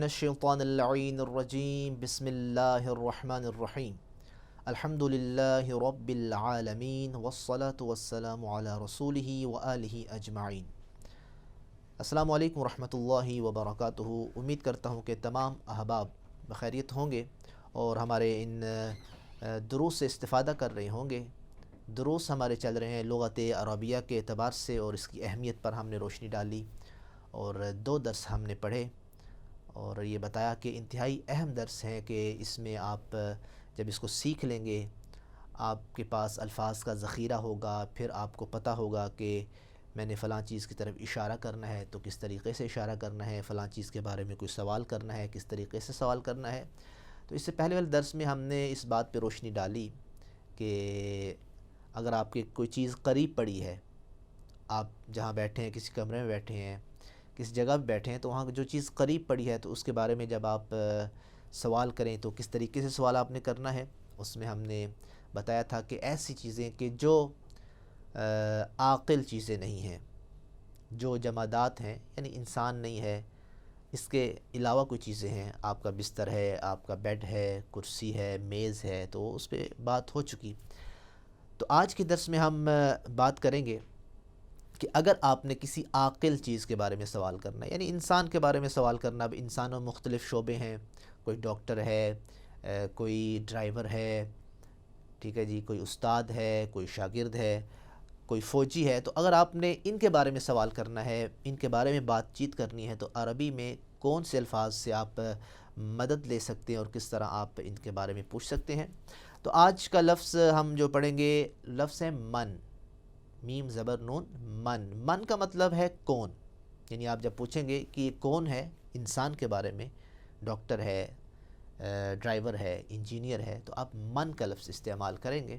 الشیطان اللعین الرجیم بسم اللہ الرحمن الرحیم الحمدللہ رب العالمین والصلاة والسلام علی رسولہ وآلہ اجمعین۔ السلام علیکم ورحمۃ اللہ وبرکاتہ۔ امید کرتا ہوں کہ تمام احباب بخیریت ہوں گے اور ہمارے ان دروس سے استفادہ کر رہے ہوں گے۔ دروس ہمارے چل رہے ہیں لغت عربیہ کے اعتبار سے اور اس کی اہمیت پر ہم نے روشنی ڈالی اور 2 درس ہم نے پڑھے اور یہ بتایا کہ انتہائی اہم درس ہیں کہ اس میں آپ جب اس کو سیکھ لیں گے آپ کے پاس الفاظ کا ذخیرہ ہوگا، پھر آپ کو پتہ ہوگا کہ میں نے فلاں چیز کی طرف اشارہ کرنا ہے تو کس طریقے سے اشارہ کرنا ہے، فلاں چیز کے بارے میں کوئی سوال کرنا ہے کس طریقے سے سوال کرنا ہے۔ تو اس سے پہلے والے درس میں ہم نے اس بات پہ روشنی ڈالی کہ اگر آپ کی کوئی چیز قریب پڑی ہے، آپ جہاں بیٹھے ہیں کسی کمرے میں بیٹھے ہیں کس جگہ پہ بیٹھے ہیں تو وہاں جو چیز قریب پڑی ہے تو اس کے بارے میں جب آپ سوال کریں تو کس طریقے سے سوال آپ نے کرنا ہے۔ اس میں ہم نے بتایا تھا کہ ایسی چیزیں کہ جو عاقل چیزیں نہیں ہیں، جو جمادات ہیں یعنی انسان نہیں ہے، اس کے علاوہ کوئی چیزیں ہیں، آپ کا بستر ہے، آپ کا بیڈ ہے، کرسی ہے، میز ہے، تو اس پہ بات ہو چکی۔ تو آج کے درس میں ہم بات کریں گے کہ اگر آپ نے کسی عاقل چیز کے بارے میں سوال کرنا ہے، یعنی انسان کے بارے میں سوال کرنا، اب انسانوں مختلف شعبے ہیں، کوئی ڈاکٹر ہے، کوئی ڈرائیور ہے، ٹھیک ہے جی، کوئی استاد ہے، کوئی شاگرد ہے، کوئی فوجی ہے، تو اگر آپ نے ان کے بارے میں سوال کرنا ہے، ان کے بارے میں بات چیت کرنی ہے تو عربی میں کون سے الفاظ سے آپ مدد لے سکتے ہیں اور کس طرح آپ ان کے بارے میں پوچھ سکتے ہیں۔ تو آج کا لفظ ہم جو پڑھیں گے لفظ ہے من، میم زبر نون، من۔ من کا مطلب ہے کون، یعنی آپ جب پوچھیں گے کہ یہ کون ہے انسان کے بارے میں، ڈاکٹر ہے، ڈرائیور ہے، انجینئر ہے، تو آپ من کا لفظ استعمال کریں گے۔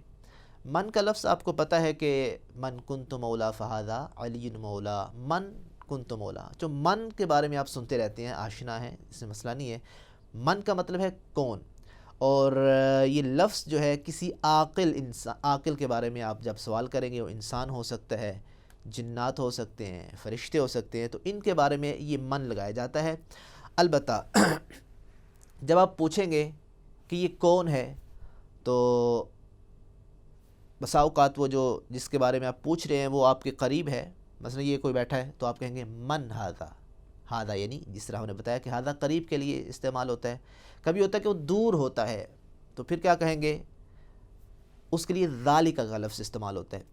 من کا لفظ آپ کو پتہ ہے کہ من کنت مولا فہذا علی مولا، من کنت مولا۔ جو من کے بارے میں آپ سنتے رہتے ہیں، آشنا ہیں، اس میں مسئلہ نہیں ہے۔ من کا مطلب ہے کون، اور یہ لفظ جو ہے کسی عاقل کے بارے میں آپ جب سوال کریں گے، وہ انسان ہو سکتا ہے، جنات ہو سکتے ہیں، فرشتے ہو سکتے ہیں، تو ان کے بارے میں یہ من لگایا جاتا ہے۔ البتہ جب آپ پوچھیں گے کہ یہ کون ہے تو بسا اوقات وہ جو جس کے بارے میں آپ پوچھ رہے ہیں وہ آپ کے قریب ہے، مثلا یہ کوئی بیٹھا ہے تو آپ کہیں گے من ھذا، ھذا یعنی جس طرح ہم نے بتایا کہ ھذا قریب کے لیے استعمال ہوتا ہے۔ کبھی ہوتا ہے کہ وہ دور ہوتا ہے تو پھر کیا کہیں گے، اس کے لیے ذالک کا لفظ استعمال ہوتا ہے۔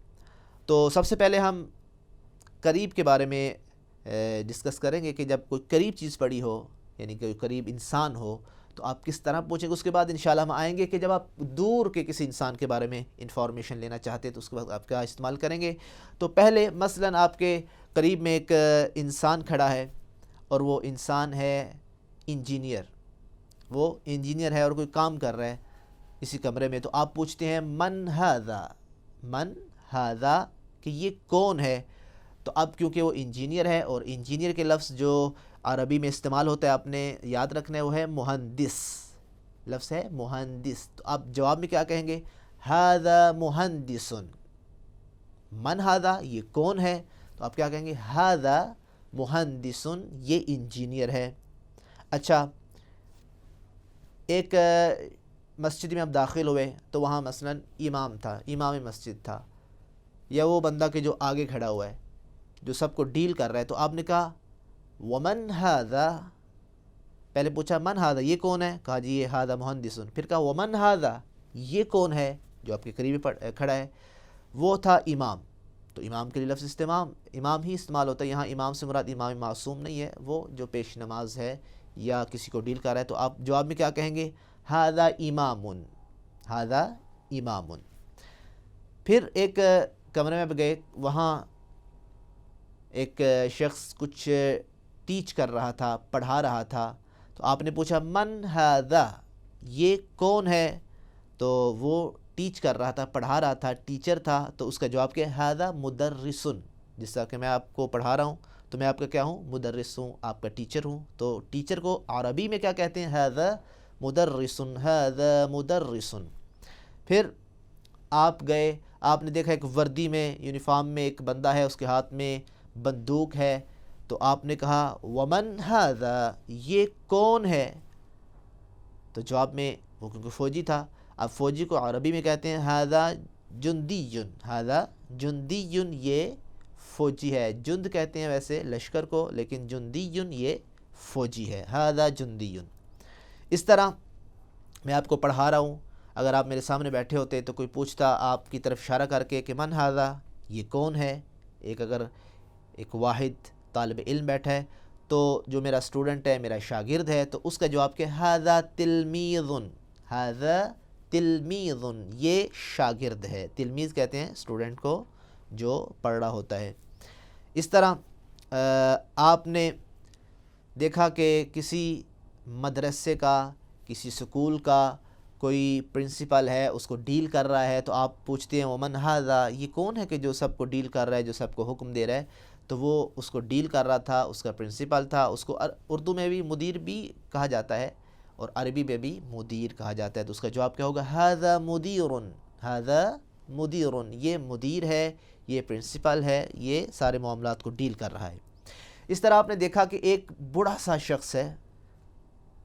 تو سب سے پہلے ہم قریب کے بارے میں ڈسکس کریں گے کہ جب کوئی قریب چیز پڑی ہو، یعنی کوئی قریب انسان ہو تو آپ کس طرح پوچھیں گے۔ اس کے بعد انشاءاللہ ہم آئیں گے کہ جب آپ دور کے کسی انسان کے بارے میں انفارمیشن لینا چاہتے ہیں تو اس کے بعد آپ کیا استعمال کریں گے۔ تو پہلے مثلا آپ کے قریب میں ایک انسان کھڑا ہے اور وہ انسان ہے انجینئر، وہ انجینئر ہے اور کوئی کام کر رہا ہے اسی کمرے میں، تو آپ پوچھتے ہیں من ھذا، من ھذا کہ یہ کون ہے۔ تو اب کیونکہ وہ انجینئر ہے اور انجینئر کے لفظ جو عربی میں استعمال ہوتا ہے آپ نے یاد رکھنا ہے، وہ ہے مہندس، لفظ ہے مہندس۔ تو آپ جواب میں کیا کہیں گے، ھذا مہندس، من ھذا یہ کون ہے، تو آپ کیا کہیں گے، ھذا مہندس، یہ انجینئر ہے۔ اچھا، ایک مسجد میں آپ داخل ہوئے تو وہاں مثلا امام تھا، امام مسجد تھا، یا وہ بندہ کہ جو آگے کھڑا ہوا ہے جو سب کو ڈیل کر رہا ہے، تو آپ نے کہا ومن ھذا، پہلے پوچھا من ھذا یہ کون ہے، کہا جی یہ ھذا مہندس، پھر کہا ومن ھذا یہ کون ہے جو آپ کے قریب کھڑا ہے، وہ تھا امام۔ تو امام کے لیے لفظ امام ہی استعمال ہوتا ہے، یہاں امام سے مراد امام معصوم نہیں ہے، وہ جو پیش نماز ہے یا کسی کو ڈیل کر رہا ہے۔ تو آپ جواب میں کیا کہیں گے، ھذا امام، ھذا امام۔ پھر ایک کمرے میں گئے، وہاں ایک شخص کچھ ٹیچ کر رہا تھا، پڑھا رہا تھا، تو آپ نے پوچھا من ھذا یہ کون ہے، تو وہ ٹیچ کر رہا تھا، پڑھا رہا تھا، ٹیچر تھا، تو اس کا جواب کیا ہے، ھذا مدرس، جس طرح کہ میں آپ کو پڑھا رہا ہوں تو میں آپ کا کیا ہوں، مدرس ہوں، آپ کا ٹیچر ہوں۔ تو ٹیچر کو عربی میں کیا کہتے ہیں، ھذا مدرس، ھذا مدرس۔ پھر آپ گئے، آپ نے دیکھا ایک وردی میں، یونیفارم میں ایک بندہ ہے، اس کے ہاتھ میں بندوق ہے، تو آپ نے کہا ومن ھذا، یہ کون ہے؟ تو جواب میں وہ کیونکہ فوجی تھا، اب فوجی کو عربی میں کہتے ہیں ھذا جندیٌ، ھذا جندیٌ، یہ فوجی ہے۔ جند کہتے ہیں ویسے لشکر کو، لیکن جندیٌ یہ فوجی ہے، ھذا جندیٌ۔ اس طرح میں آپ کو پڑھا رہا ہوں، اگر آپ میرے سامنے بیٹھے ہوتے تو کوئی پوچھتا آپ کی طرف اشارہ کر کے کہ من ھذا، یہ کون ہے؟ اگر ایک واحد طالب علم بیٹھا ہے تو جو میرا اسٹوڈنٹ ہے، میرا شاگرد ہے، تو اس کا جواب کہ ھذا تلمیذ، ھذا تلمیذ، یہ شاگرد ہے۔ تلمیذ کہتے ہیں اسٹوڈنٹ کو جو پڑھ رہا ہوتا ہے۔ اس طرح آپ نے دیکھا کہ کسی مدرسے کا، کسی سکول کا کوئی پرنسپل ہے، اس کو ڈیل کر رہا ہے، تو آپ پوچھتے ہیں ومن ھذا، یہ کون ہے کہ جو سب کو ڈیل کر رہا ہے، جو سب کو حکم دے رہا ہے؟ تو وہ اس کو ڈیل کر رہا تھا، اس کا پرنسپل تھا، اس کو اردو میں بھی مدیر بھی کہا جاتا ہے اور عربی میں بھی مدیر کہا جاتا ہے۔ تو اس کا جواب کیا ہوگا؟ ھذا مدیر، ھذا مدیر، یہ مدیر ہے، یہ پرنسپل ہے، یہ سارے معاملات کو ڈیل کر رہا ہے۔ اس طرح آپ نے دیکھا کہ ایک بوڑھا سا شخص ہے،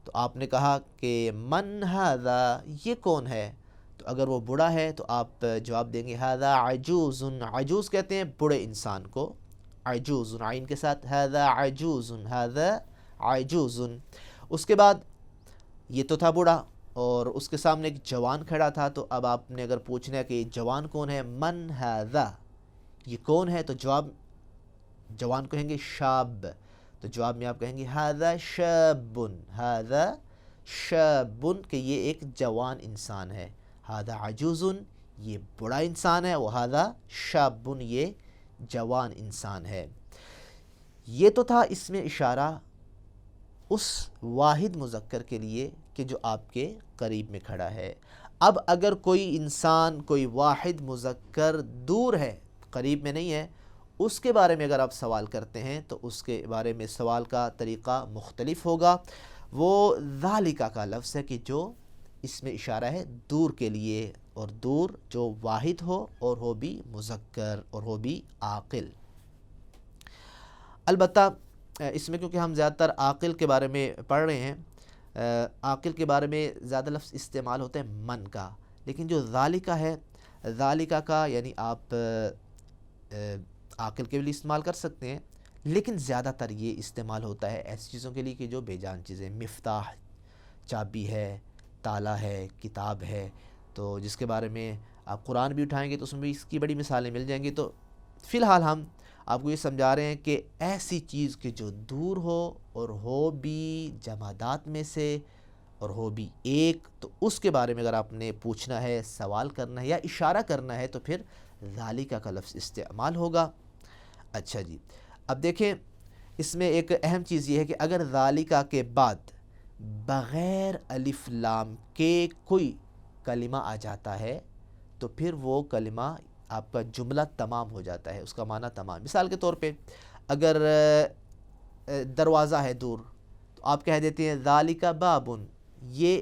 تو آپ نے کہا کہ من ھذا، یہ کون ہے؟ تو اگر وہ بوڑھا ہے تو آپ جواب دیں گے ھذا عجوز، عجوز کہتے ہیں بوڑھے انسان کو، عجوز عین کے ساتھ، ھذا عجوز، ھذا عجوز۔ اس کے بعد یہ تو تھا بوڑھا، اور اس کے سامنے ایک جوان کھڑا تھا، تو اب آپ نے اگر پوچھنا ہے کہ یہ جوان کون ہے، من ھذا، یہ کون ہے، تو جواب جوان کہیں گے شاب، تو جواب میں آپ کہیں گے ھذا شاب، ھذا شاب، کہ یہ ایک جوان انسان ہے۔ ھذا عجوز، یہ بڑا انسان ہے، وھذا شاب، یہ جوان انسان ہے۔ یہ تو تھا اس میں اشارہ اس واحد مذکر کے لیے کہ جو آپ کے قریب میں کھڑا ہے۔ اب اگر کوئی انسان، کوئی واحد مذکر دور ہے، قریب میں نہیں ہے، اس کے بارے میں اگر آپ سوال کرتے ہیں تو اس کے بارے میں سوال کا طریقہ مختلف ہوگا۔ وہ ذالکہ کا لفظ ہے کہ جو اس میں اشارہ ہے دور کے لیے، اور دور جو واحد ہو اور ہو بھی مذکر اور ہو بھی عاقل۔ البتہ اس میں کیونکہ ہم زیادہ تر عاقل کے بارے میں پڑھ رہے ہیں، عاقل کے بارے میں زیادہ لفظ استعمال ہوتا ہے من کا، لیکن جو ذالکہ ہے، ذالکہ کا یعنی آپ عاقل کے لیے استعمال کر سکتے ہیں، لیکن زیادہ تر یہ استعمال ہوتا ہے ایسی چیزوں کے لیے کہ جو بے جان چیزیں، مفتاح چابی ہے، تالا ہے، کتاب ہے، تو جس کے بارے میں آپ قرآن بھی اٹھائیں گے تو اس میں بھی اس کی بڑی مثالیں مل جائیں گی۔ تو فی الحال ہم آپ کو یہ سمجھا رہے ہیں کہ ایسی چیز کہ جو دور ہو اور ہو بھی جمادات میں سے اور ہو بھی ایک، تو اس کے بارے میں اگر آپ نے پوچھنا ہے، سوال کرنا ہے یا اشارہ کرنا ہے تو پھر ذالکہ کا لفظ استعمال ہوگا۔ اچھا جی، اب دیکھیں اس میں ایک اہم چیز یہ ہے کہ اگر ذالکہ کے بعد بغیر الف لام کے کوئی کلمہ آ جاتا ہے تو پھر وہ کلمہ آپ کا جملہ تمام ہو جاتا ہے، اس کا معنی تمام۔ مثال کے طور پہ اگر دروازہ ہے دور تو آپ کہہ دیتے ہیں ذالکہ بابن، یہ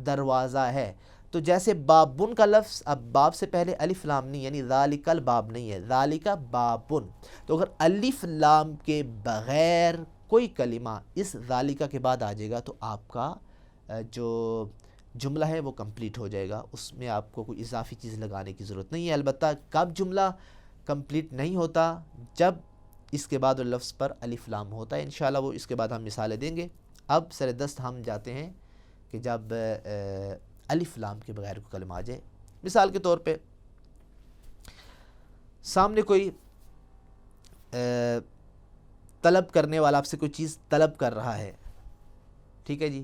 دروازہ ہے، تو جیسے بابن کا لفظ اب باب سے پہلے الف لام نہیں، یعنی ذالکہ الباب نہیں ہے، ذالکہ بابن، تو اگر الف لام کے بغیر کوئی کلمہ اس ذالکہ کے بعد آ جائے گا تو آپ کا جو جملہ ہے وہ کمپلیٹ ہو جائے گا، اس میں آپ کو کوئی اضافی چیز لگانے کی ضرورت نہیں ہے۔ البتہ کب جملہ کمپلیٹ نہیں ہوتا؟ جب اس کے بعد لفظ پر الف لام ہوتا ہے، انشاءاللہ وہ اس کے بعد ہم مثالیں دیں گے۔ اب سر دست ہم جاتے ہیں کہ جب الف لام کے بغیر کوئی کلمہ آ جائے۔ مثال کے طور پہ سامنے کوئی طلب کرنے والا آپ سے کوئی چیز طلب کر رہا ہے، ٹھیک ہے جی،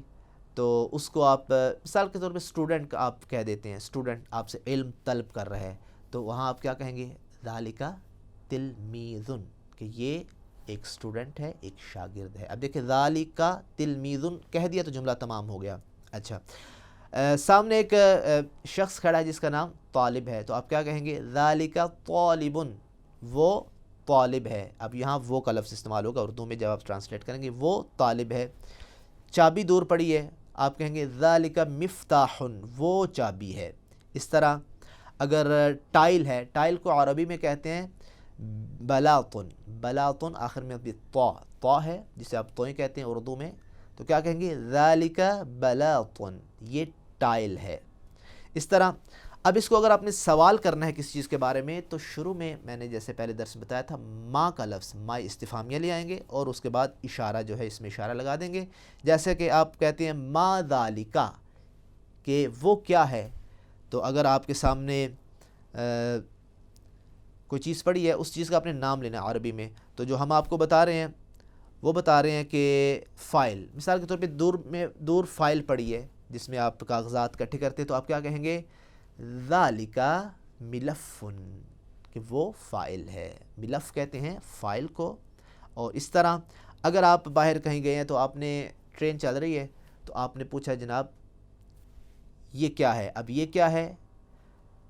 تو اس کو آپ مثال کے طور پہ اسٹوڈنٹ کا آپ کہہ دیتے ہیں، اسٹوڈنٹ آپ سے علم طلب کر رہا ہے، تو وہاں آپ کیا کہیں گے؟ ذالکہ تلمیذ، کہ یہ ایک اسٹوڈنٹ ہے، ایک شاگرد ہے۔ اب دیکھیں ذالکہ تلمیذ کہہ دیا تو جملہ تمام ہو گیا۔ اچھا، سامنے ایک شخص کھڑا ہے جس کا نام طالب ہے، تو آپ کیا کہیں گے؟ ذالکہ طالب، وہ طالب ہے۔ اب یہاں وہ کا لفظ استعمال ہوگا اردو میں، جب آپ ٹرانسلیٹ کریں گے وہ طالب ہے۔ چابی دور پڑی ہے، آپ کہیں گے ذالکہ مفتاح، وہ چابی ہے۔ اس طرح اگر ٹائل ہے، ٹائل کو عربی میں کہتے ہیں بلاطن، بلاطن آخر میں بھی طا ہے جسے آپ توئیں کہتے ہیں اردو میں، تو کیا کہیں گے ذالک بلاطن، یہ ٹائل ہے۔ اس طرح اب اس کو اگر آپ نے سوال کرنا ہے کسی چیز کے بارے میں تو شروع میں نے جیسے پہلے درس میں بتایا تھا ما کا لفظ، ما استفہامیہ لے آئیں گے اور اس کے بعد اشارہ جو ہے اس میں اشارہ لگا دیں گے، جیسے کہ آپ کہتے ہیں ما ذالک، کہ وہ کیا ہے، تو اگر آپ کے سامنے کوئی چیز پڑی ہے اس چیز کا آپ نے نام لینا ہے عربی میں، تو جو ہم آپ کو بتا رہے ہیں وہ بتا رہے ہیں کہ فائل، مثال کے طور پہ دور فائل پڑی ہے جس میں آپ کاغذات اکٹھے کرتے ہیں، تو آپ کیا کہیں گے ذالک ملف، کہ وہ فائل ہے، ملف کہتے ہیں فائل کو۔ اور اس طرح اگر آپ باہر کہیں گئے ہیں تو آپ نے ٹرین چل رہی ہے تو آپ نے پوچھا جناب یہ کیا ہے، اب یہ کیا ہے،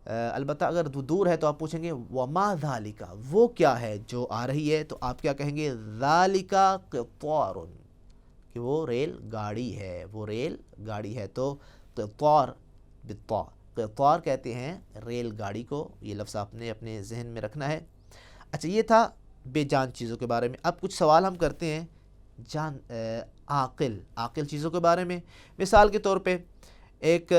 البتہ اگر دور ہے تو آپ پوچھیں گے وما ذالک، وہ کیا ہے جو آ رہی ہے، تو آپ کیا کہیں گے ذالک قطار، کہ وہ ریل گاڑی ہے، وہ ریل گاڑی ہے، تو قطار بالطاء، قطار کہتے ہیں ریل گاڑی کو، یہ لفظ آپ نے اپنے ذہن میں رکھنا ہے۔ اچھا یہ تھا بے جان چیزوں کے بارے میں، اب کچھ سوال ہم کرتے ہیں جان عاقل چیزوں کے بارے میں۔ مثال کے طور پہ ایک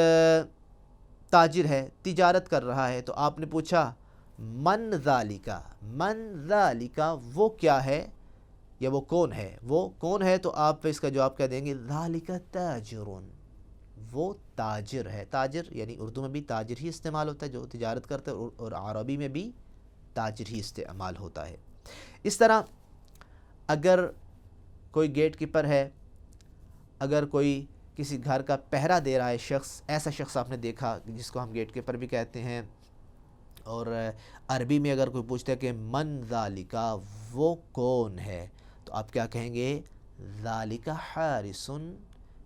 تاجر ہے، تجارت کر رہا ہے، تو آپ نے پوچھا من ذالک، من ذالک وہ کیا ہے یا وہ کون ہے، وہ کون ہے، تو آپ اس کا جواب کیا دیں گے ذالک تاجر، وہ تاجر ہے۔ تاجر یعنی اردو میں بھی تاجر ہی استعمال ہوتا ہے جو تجارت کرتا ہے، اور عربی میں بھی تاجر ہی استعمال ہوتا ہے۔ اس طرح اگر کوئی گیٹ کیپر ہے، اگر کوئی کسی گھر کا پہرا دے رہا ہے شخص، ایسا شخص آپ نے دیکھا جس کو ہم گیٹ کیپر بھی کہتے ہیں، اور عربی میں اگر کوئی پوچھتا ہے کہ من ذالک وہ کون ہے، تو آپ کیا کہیں گے ذالک حارس،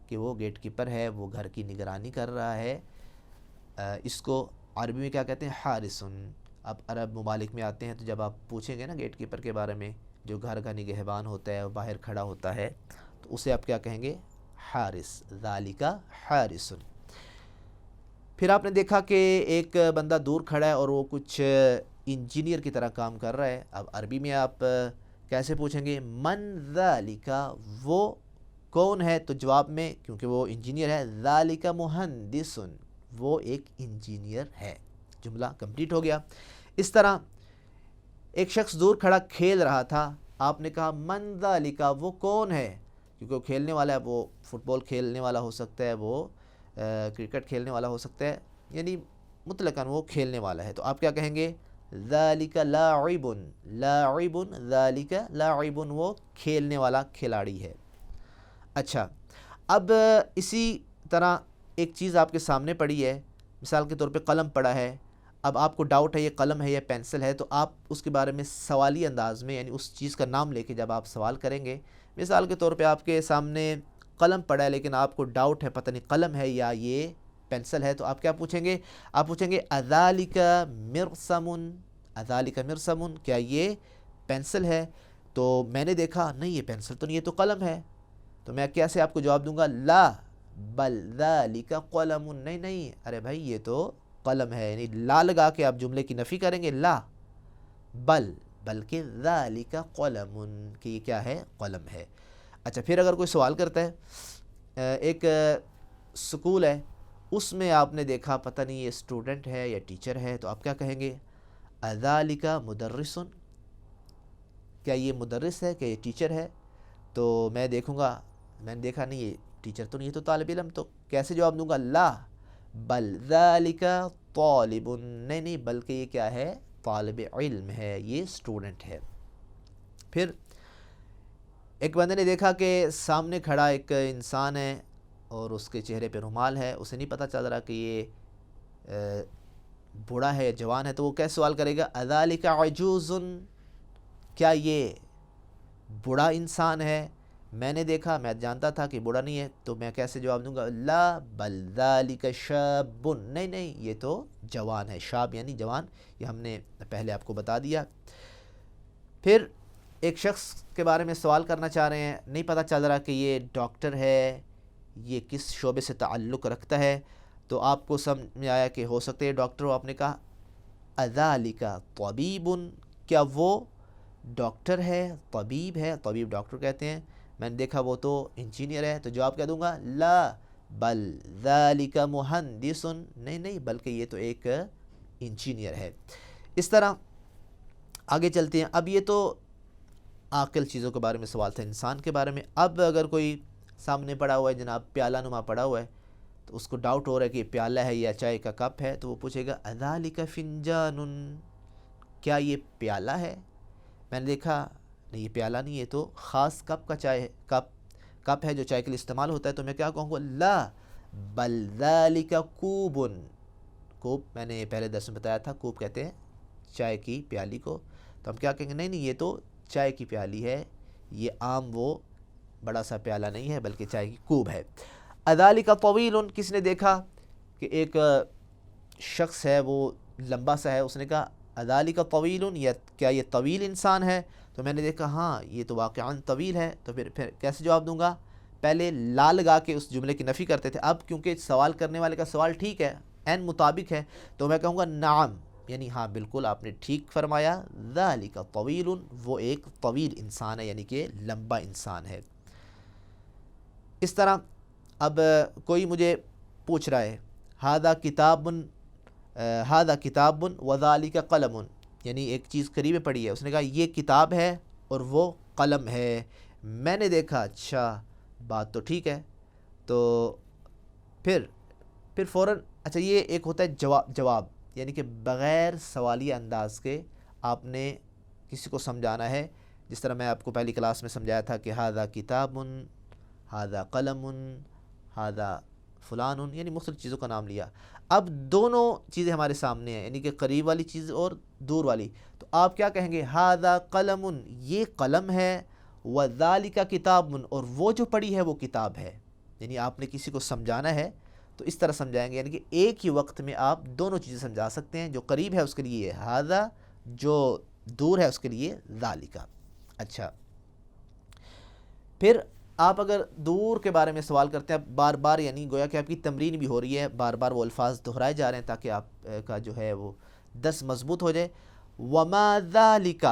کہ وہ گیٹ کیپر ہے، وہ گھر کی نگرانی کر رہا ہے، اس کو عربی میں کیا کہتے ہیں حارس۔ اب عرب ممالک میں آتے ہیں تو جب آپ پوچھیں گے نا گیٹ کیپر کے بارے میں جو گھر کا نگہبان ہوتا ہے، باہر کھڑا ہوتا ہے، تو اسے آپ کیا کہیں گے حارس، ذالک حارس۔ پھر آپ نے دیکھا کہ ایک بندہ دور کھڑا ہے اور وہ کچھ انجینئر کی طرح کام کر رہا ہے، اب عربی میں آپ کیسے پوچھیں گے من ذالک وہ کون ہے، تو جواب میں کیونکہ وہ انجینئر ہے ذالک مہندس، وہ ایک انجینئر ہے، جملہ کمپلیٹ ہو گیا۔ اس طرح ایک شخص دور کھڑا کھیل رہا تھا، آپ نے کہا من ذالک وہ کون ہے، کیونکہ وہ کھیلنے والا ہے، وہ فٹ بال کھیلنے والا ہو سکتا ہے، وہ کرکٹ کھیلنے والا ہو سکتا ہے، یعنی مطلقاً وہ کھیلنے والا ہے، تو آپ کیا کہیں گے ذالک لاعب، لاعب ذالک لاعب وہ کھیلنے والا کھلاڑی ہے۔ اچھا اب اسی طرح ایک چیز آپ کے سامنے پڑی ہے، مثال کے طور پہ قلم پڑا ہے، اب آپ کو ڈاؤٹ ہے یہ قلم ہے یا پینسل ہے، تو آپ اس کے بارے میں سوالی انداز میں یعنی اس چیز کا نام لے کے جب آپ سوال کریں گے، مثال کے طور پہ آپ کے سامنے قلم پڑا ہے لیکن آپ کو ڈاؤٹ ہے پتہ نہیں قلم ہے یا یہ پینسل ہے، تو آپ کیا پوچھیں گے، آپ پوچھیں گے اذالک مرسم، اذالک مرسم کیا یہ پینسل ہے، تو میں نے دیکھا نہیں یہ پینسل تو نہیں، یہ تو قلم ہے، تو میں کیسے آپ کو جواب دوں گا لا بل ذالک قلم، نہیں ارے بھائی یہ تو قلم ہے، یعنی لا لگا کے آپ جملے کی نفی کریں گے، لا بلکہ ذالک قلم، کہ یہ کیا ہے قلم ہے۔ اچھا پھر اگر کوئی سوال کرتا ہے، ایک سکول ہے اس میں آپ نے دیکھا پتہ نہیں یہ اسٹوڈنٹ ہے یا ٹیچر ہے، تو آپ کیا کہیں گے اذالک مدرس، کیا یہ مدرس ہے، کیا یہ ٹیچر ہے، تو میں دیکھوں گا میں نے دیکھا نہیں یہ ٹیچر تو نہیں، یہ تو طالب علم، تو کیسے جواب دوں گا لا بل ذالک طالب، نہیں بلکہ یہ کیا ہے طالب علم ہے، یہ اسٹوڈنٹ ہے۔ پھر ایک بندے نے دیکھا کہ سامنے کھڑا ایک انسان ہے اور اس کے چہرے پہ رومال ہے، اسے نہیں پتہ چل رہا کہ یہ بوڑھا ہے یا جوان ہے، تو وہ کیسے سوال کرے گا اذالک عجوز، کیا یہ بوڑھا انسان ہے، میں نے دیکھا میں جانتا تھا کہ بوڑھا نہیں ہے، تو میں کیسے جواب دوں گا لا بل ذالک شاب، نہیں یہ تو جوان ہے، شاب یعنی جوان، یہ ہم نے پہلے آپ کو بتا دیا۔ پھر ایک شخص کے بارے میں سوال کرنا چاہ رہے ہیں، نہیں پتہ چل رہا کہ یہ ڈاکٹر ہے، یہ کس شعبے سے تعلق رکھتا ہے، تو آپ کو سمجھ میں آیا کہ ہو سکتا ہے ڈاکٹر ہو، آپ نے کہا اذالک طبیب، کیا وہ ڈاکٹر ہے، طبیب ہے؟ طبیب ڈاکٹر کہتے ہیں، میں نے دیکھا وہ تو انجینئر ہے، تو جواب کیا دوں گا؟ لا بل ذالک مہندس، نہیں بلکہ یہ تو ایک انجینئر ہے۔ اس طرح آگے چلتے ہیں۔ اب یہ تو عاقل چیزوں کے بارے میں سوال تھا، انسان کے بارے میں۔ اب اگر کوئی سامنے پڑا ہوا ہے جناب، پیالہ نما پڑا ہوا ہے، تو اس کو ڈاؤٹ ہو رہا ہے کہ یہ پیالہ ہے یا چائے کا کپ ہے، تو وہ پوچھے گا اذالک فنجان، کیا یہ پیالہ ہے؟ میں نے دیکھا نہیں یہ پیالہ نہیں، یہ تو خاص کپ کا چائے ہے، کپ ہے جو چائے کے لیے استعمال ہوتا ہے، تو میں کیا کہوں گا؟ لا بل ذالک کوب، کوب میں نے پہلے درس میں بتایا تھا، کوب کہتے ہیں چائے کی پیالی کو، تو ہم کیا کہیں گے؟ نہیں یہ تو چائے کی پیالی ہے، یہ عام وہ بڑا سا پیالہ نہیں ہے بلکہ چائے کی کوب ہے۔ اذالک طویل، کس نے دیکھا کہ ایک شخص ہے وہ لمبا سا ہے، اس نے کہا اذالک طویل، یا کیا یہ طویل انسان ہے؟ تو میں نے دیکھا ہاں یہ تو واقعاً طویل ہے، تو پھر کیسے جواب دوں گا؟ پہلے لا لگا کے اس جملے کی نفی کرتے تھے، اب کیونکہ سوال کرنے والے کا سوال ٹھیک ہے، عین مطابق ہے، تو میں کہوں گا نعم، یعنی ہاں بالکل آپ نے ٹھیک فرمایا، ذالک طویل، وہ ایک طویل انسان ہے، یعنی کہ لمبا انسان ہے۔ اس طرح اب کوئی مجھے پوچھ رہا ہے ھذا کتاب وذالک قلم، یعنی ایک چیز قریب پڑی ہے، اس نے کہا یہ کتاب ہے اور وہ قلم ہے۔ میں نے دیکھا اچھا بات تو ٹھیک ہے، تو پھر فوراً اچھا یہ ایک ہوتا ہے جواب، یعنی کہ بغیر سوالیہ انداز کے آپ نے کسی کو سمجھانا ہے، جس طرح میں آپ کو پہلی کلاس میں سمجھایا تھا کہ ھذا کتاب، ھذا قلم، ھذا فلان، یعنی مختلف چیزوں کا نام لیا۔ اب دونوں چیزیں ہمارے سامنے ہیں، یعنی کہ قریب والی چیز اور دور والی، تو آپ کیا کہیں گے؟ ھذا قلم، یہ قلم ہے، وذالک کتاب، اور وہ جو پڑھی ہے وہ کتاب ہے، یعنی آپ نے کسی کو سمجھانا ہے تو اس طرح سمجھائیں گے، یعنی کہ ایک ہی وقت میں آپ دونوں چیزیں سمجھا سکتے ہیں، جو قریب ہے اس کے لیے ھذا، جو دور ہے اس کے لیے ذالک۔ اچھا پھر آپ اگر دور کے بارے میں سوال کرتے ہیں بار بار، یعنی گویا کہ آپ کی تمرین بھی ہو رہی ہے، بار بار وہ الفاظ دہرائے جا رہے ہیں تاکہ آپ کا جو ہے وہ درس مضبوط ہو جائے۔ وما ذالک،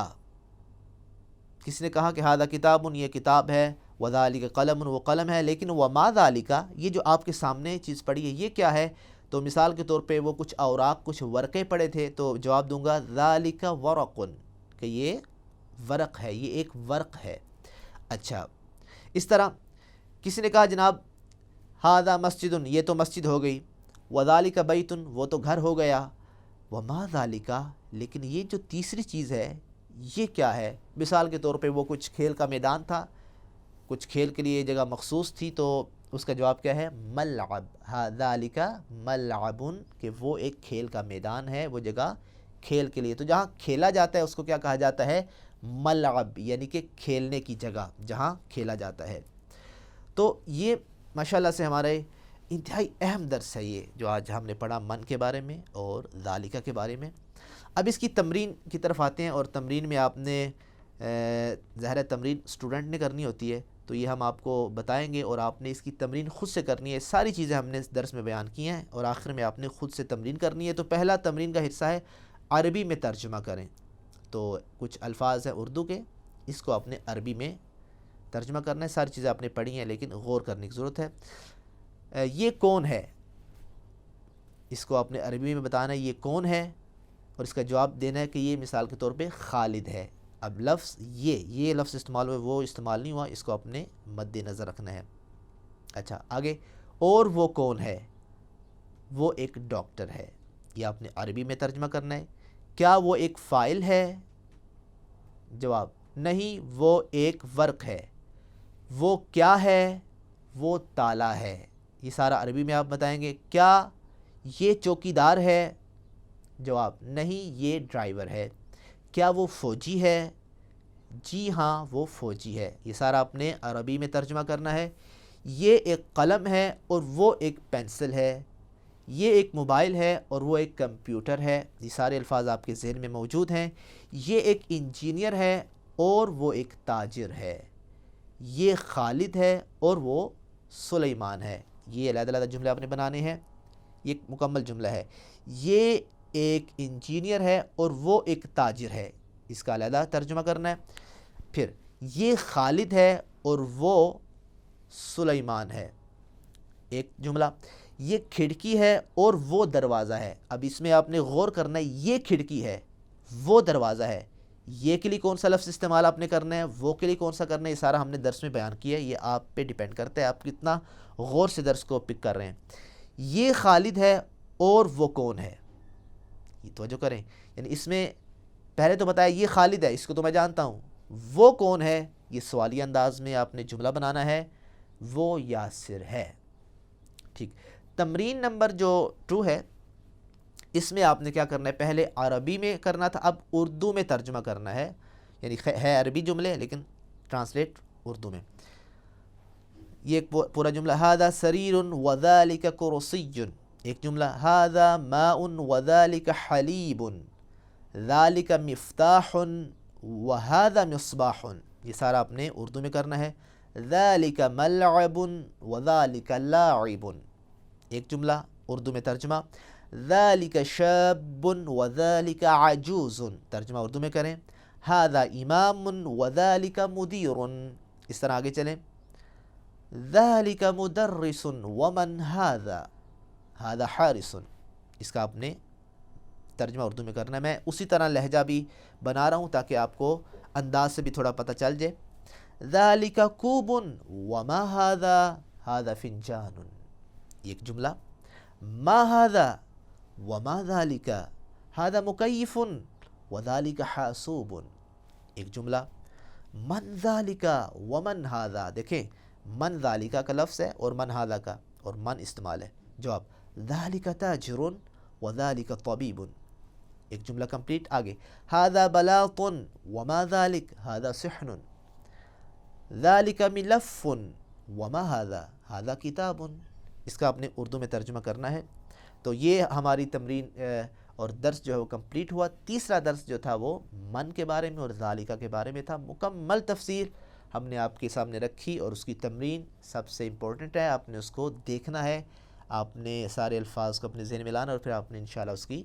کس نے کہا کہ ھذا کتاب، یہ کتاب ہے، وذالک قلم، وہ قلم ہے، لیکن وما ذالک، یہ جو آپ کے سامنے چیز پڑی ہے یہ کیا ہے؟ تو مثال کے طور پہ وہ کچھ اوراق، کچھ ورقے پڑے تھے، تو جواب دوں گا ذالک ورق، کہ یہ ورق ہے، یہ ایک ورق ہے۔ اچھا اس طرح کسی نے کہا جناب ھذا مسجد، یہ تو مسجد ہو گئی، وذالک بیت، وہ تو گھر ہو گیا، وما ذالک، لیکن یہ جو تیسری چیز ہے یہ کیا ہے؟ مثال کے طور پہ وہ کچھ کھیل کا میدان تھا، کچھ کھیل کے لیے جگہ مخصوص تھی، تو اس کا جواب کیا ہے؟ ملعب، ذالک ملعب، کہ وہ ایک کھیل کا میدان ہے، وہ جگہ کھیل کے لیے، تو جہاں کھیلا جاتا ہے اس کو کیا کہا جاتا ہے؟ ملعب، یعنی کہ کھیلنے کی جگہ جہاں کھیلا جاتا ہے۔ تو یہ ماشاءاللہ سے ہمارے انتہائی اہم درس ہے یہ جو آج ہم نے پڑھا، من کے بارے میں اور ذالکہ کے بارے میں۔ اب اس کی تمرین کی طرف آتے ہیں، اور تمرین میں آپ نے ظاہر تمرین اسٹوڈنٹ نے کرنی ہوتی ہے، تو یہ ہم آپ کو بتائیں گے اور آپ نے اس کی تمرین خود سے کرنی ہے۔ ساری چیزیں ہم نے اس درس میں بیان کی ہیں اور آخر میں آپ نے خود سے تمرین کرنی ہے۔ تو پہلا تمرین کا حصہ ہے عربی میں ترجمہ کریں، تو کچھ الفاظ ہیں اردو کے، اس کو آپ نے عربی میں ترجمہ کرنا ہے۔ ساری چیزیں آپ نے پڑھی ہیں لیکن غور کرنے کی ضرورت ہے۔ یہ کون ہے، اس کو آپ نے عربی میں بتانا ہے یہ کون ہے، اور اس کا جواب دینا ہے کہ یہ مثال کے طور پہ خالد ہے۔ اب لفظ یہ لفظ استعمال ہوئے، وہ استعمال نہیں ہوا، اس کو آپ نے مد نظر رکھنا ہے۔ اچھا آگے، اور وہ کون ہے؟ وہ ایک ڈاکٹر ہے، یہ آپ نے عربی میں ترجمہ کرنا ہے۔ کیا وہ ایک فائل ہے؟ جواب نہیں، وہ ایک ورق ہے۔ وہ کیا ہے؟ وہ تالا ہے۔ یہ سارا عربی میں آپ بتائیں گے۔ کیا یہ چوکیدار ہے؟ جواب نہیں، یہ ڈرائیور ہے۔ کیا وہ فوجی ہے؟ جی ہاں وہ فوجی ہے۔ یہ سارا آپ نے عربی میں ترجمہ کرنا ہے۔ یہ ایک قلم ہے اور وہ ایک پینسل ہے۔ یہ ایک موبائل ہے اور وہ ایک کمپیوٹر ہے۔ یہ سارے الفاظ آپ کے ذہن میں موجود ہیں۔ یہ ایک انجینئر ہے اور وہ ایک تاجر ہے۔ یہ خالد ہے اور وہ سلیمان ہے۔ یہ علیحدہ جملے آپ نے بنانے ہیں، یہ ایک مکمل جملہ ہے۔ یہ ایک انجینئر ہے اور وہ ایک تاجر ہے۔ اس کا علیحدہ ترجمہ کرنا ہے. پھر یہ خالد ہے اور وہ سلیمان ہے. ایک جملہ. یہ کھڑکی ہے اور وہ دروازہ ہے. اب اس میں آپ نے غور کرنا ہے, یہ کھڑکی ہے, وہ دروازہ ہے. یہ کے لیے کون سا لفظ استعمال آپ نے کرنا ہے, وہ کے لیے کون سا کرنا ہے, یہ سارا ہم نے درس میں بیان کیا ہے. یہ آپ پہ ڈیپینڈ کرتا ہے آپ کتنا غور سے درس کو پک کر رہے ہیں. یہ خالد ہے اور وہ کون ہے, یہ توجہ کریں. یعنی اس میں پہلے تو بتایا یہ خالد ہے, اس کو تو میں جانتا ہوں. وہ کون ہے, یہ سوالی انداز میں آپ نے جملہ بنانا ہے, وہ یاسر ہے. ٹھیک. تمرین نمبر جو 2 ہے, اس میں آپ نے کیا کرنا ہے, پہلے عربی میں کرنا تھا, اب اردو میں ترجمہ کرنا ہے. یعنی ہے عربی جملے لیکن ٹرانسلیٹ اردو میں. یہ ایک پورا جملہ, هذا سریر وذلك کرسی. ایک جملہ, هذا ماء وذلك حلیب, ذلك مفتاح وهذا مصباح. یہ سارا آپ نے اردو میں کرنا ہے. ذلك ملعب وذلك لاعب. ایک جملہ اردو میں ترجمہ, ذلك شاب وذلك عجوز. ترجمہ اردو میں کریں. هذا امام وذلك مدیر. اس طرح آگے چلیں. ذلك مدرس ومن هذا حارس. اس کا آپ نے ترجمہ اردو میں کرنا ہے. میں اسی طرح لہجہ بھی بنا رہا ہوں تاکہ آپ کو انداز سے بھی تھوڑا پتہ چل جائے. ذلك کوب وما هذا فنجان. ایک جملہ, ما هذا وما ذلك هذا مکیف وذلك حاسوب. ایک جملہ, من ذلك ومن هذا. دیکھیں من ذالکہ کا لفظ ہے اور من هذا کا, اور من استعمال ہے. جواب, ذالک تاجر وذالک طبیب. ایک جملہ کمپلیٹ. آگے, هذا بلاط وما ذلك هذا صحن, ذالک ملف وما هذا کتاب. اس کا آپ نے اردو میں ترجمہ کرنا ہے. تو یہ ہماری تمرین اور درس جو ہے وہ کمپلیٹ ہوا. تیسرا درس جو تھا وہ من کے بارے میں اور ذالکہ کے بارے میں تھا. مکمل تفسیر ہم نے آپ کے سامنے رکھی, اور اس کی تمرین سب سے امپورٹنٹ ہے. آپ نے اس کو دیکھنا ہے, آپ نے سارے الفاظ کو اپنے ذہن میں لانا, اور پھر آپ نے انشاءاللہ اس کی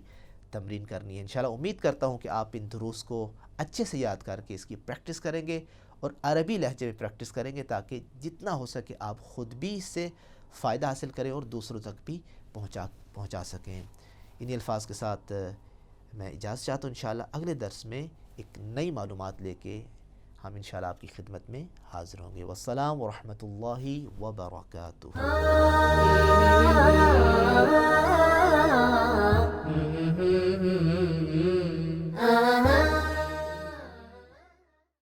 تمرین کرنی ہے. انشاءاللہ امید کرتا ہوں کہ آپ ان دروس کو اچھے سے یاد کر کے اس کی پریکٹس کریں گے, اور عربی لہجے میں پریکٹس کریں گے, تاکہ جتنا ہو سکے آپ خود بھی اس سے فائدہ حاصل کریں اور دوسروں تک بھی پہنچا سکیں. انہی الفاظ کے ساتھ میں اجازت چاہتا ہوں. انشاءاللہ اگلے درس میں ایک نئی معلومات لے کے ہم انشاءاللہ آپ کی خدمت میں حاضر ہوں گے. والسلام ورحمۃ اللہ وبرکاتہ.